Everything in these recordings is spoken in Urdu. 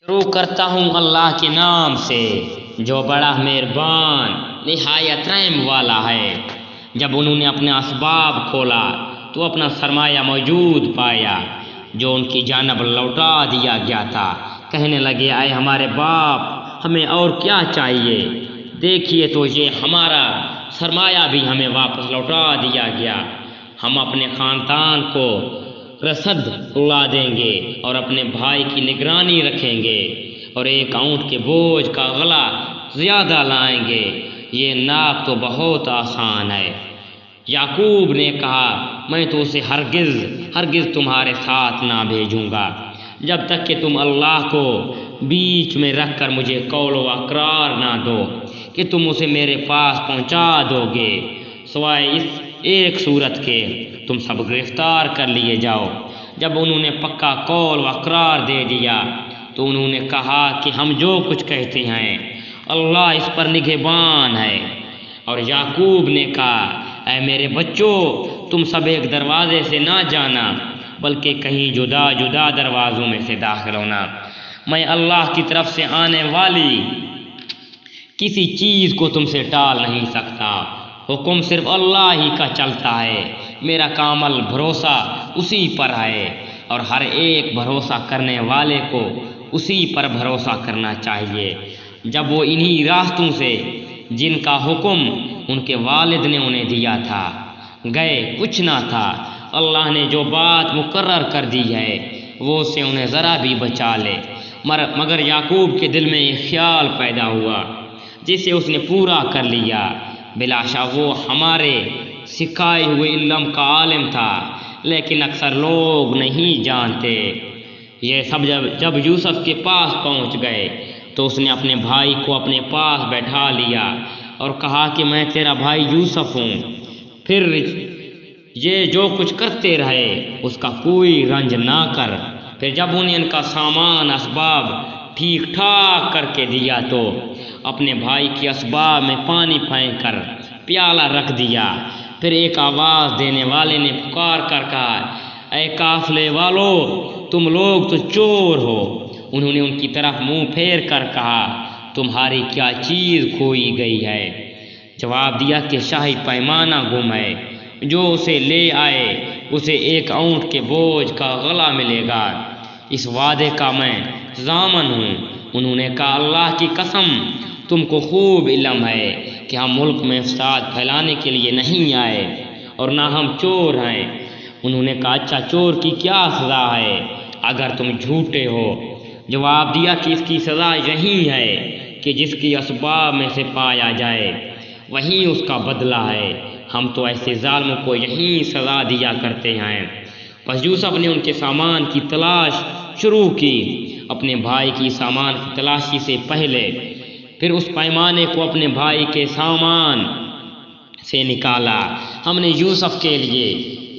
شروع کرتا ہوں اللہ کے نام سے جو بڑا مہربان نہایت رحم والا ہے۔ جب انہوں نے اپنے اسباب کھولا تو اپنا سرمایہ موجود پایا جو ان کی جانب لوٹا دیا گیا تھا۔ کہنے لگے اے ہمارے باپ، ہمیں اور کیا چاہیے؟ دیکھیے تو یہ ہمارا سرمایہ بھی ہمیں واپس لوٹا دیا گیا۔ ہم اپنے خاندان کو رسد لا دیں گے اور اپنے بھائی کی نگرانی رکھیں گے اور ایک اونٹ کے بوجھ کا غلہ زیادہ لائیں گے۔ یہ ناپ تو بہت آسان ہے۔ یعقوب نے کہا میں تو اسے ہرگز تمہارے ساتھ نہ بھیجوں گا جب تک کہ تم اللہ کو بیچ میں رکھ کر مجھے قول و اقرار نہ دو کہ تم اسے میرے پاس پہنچا دو گے، سوائے اس ایک صورت کے تم سب گرفتار کر لیے جاؤ۔ جب انہوں نے پکا قول و اقرار دے دیا تو انہوں نے کہا کہ ہم جو کچھ کہتے ہیں اللہ اس پر نگہبان ہے۔ اور یعقوب نے کہا اے میرے بچوں، تم سب ایک دروازے سے نہ جانا بلکہ کہیں جدا جدا دروازوں میں سے داخل ہونا۔ میں اللہ کی طرف سے آنے والی کسی چیز کو تم سے ٹال نہیں سکتا۔ حکم صرف اللہ ہی کا چلتا ہے۔ میرا کامل بھروسہ اسی پر ہے اور ہر ایک بھروسہ کرنے والے کو اسی پر بھروسہ کرنا چاہیے۔ جب وہ انہی راستوں سے جن کا حکم ان کے والد نے انہیں دیا تھا گئے، کچھ نہ تھا، اللہ نے جو بات مقرر کر دی ہے وہ اسے انہیں ذرا بھی بچا لے۔ مگر یعقوب کے دل میں یہ خیال پیدا ہوا جسے اس نے پورا کر لیا۔ بلا شک وہ ہمارے سکھائے ہوئے علم کا عالم تھا، لیکن اکثر لوگ نہیں جانتے۔ یہ سب جب یوسف کے پاس پہنچ گئے تو اس نے اپنے بھائی کو اپنے پاس بیٹھا لیا اور کہا کہ میں تیرا بھائی یوسف ہوں۔ پھر یہ جو کچھ کرتے رہے اس کا کوئی رنج نہ کر۔ پھر جب انہیں ان کا سامان اسباب ٹھیک ٹھاک کر کے دیا تو اپنے بھائی کے اسباب میں پانی پھینک کر پیالہ رکھ دیا۔ پھر ایک آواز دینے والے نے پکار کر کہا اے قافلے والو، تم لوگ تو چور ہو۔ انہوں نے ان کی طرف منہ پھیر کر کہا تمہاری کیا چیز کھوئی گئی ہے؟ جواب دیا کہ شاہی پیمانہ گم ہے، جو اسے لے آئے اسے ایک اونٹ کے بوجھ کا غلہ ملے گا۔ اس وعدے کا میں ضامن ہوں۔ انہوں نے کہا اللہ کی قسم، تم کو خوب علم ہے کہ ہم ملک میں فساد پھیلانے کے لیے نہیں آئے اور نہ ہم چور ہیں۔ انہوں نے کہا اچھا، چور کی کیا سزا ہے اگر تم جھوٹے ہو؟ جواب دیا کہ اس کی سزا یہی ہے کہ جس کی اسباب میں سے پایا جائے وہی اس کا بدلہ ہے۔ ہم تو ایسے ظالموں کو یہی سزا دیا کرتے ہیں۔ پس یوسف نے ان کے سامان کی تلاش شروع کی، اپنے بھائی کی سامان کی تلاشی سے پہلے۔ پھر اس پیمانے کو اپنے بھائی کے سامان سے نکالا۔ ہم نے یوسف کے لیے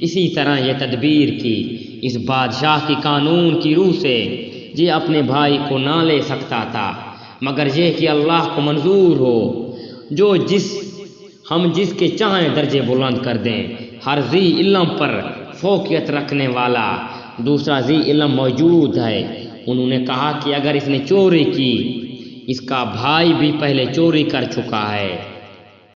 اسی طرح یہ تدبیر کی، اس بادشاہ کی قانون کی روح سے یہ اپنے بھائی کو نہ لے سکتا تھا مگر یہ کہ اللہ کو منظور ہو جو ہم جس کے چاہیں درجے بلند کر دیں۔ ہر ذی علم پر فوقیت رکھنے والا دوسرا ذی علم موجود ہے۔ انہوں نے کہا کہ اگر اس نے چوری کی، اس کا بھائی بھی پہلے چوری کر چکا ہے۔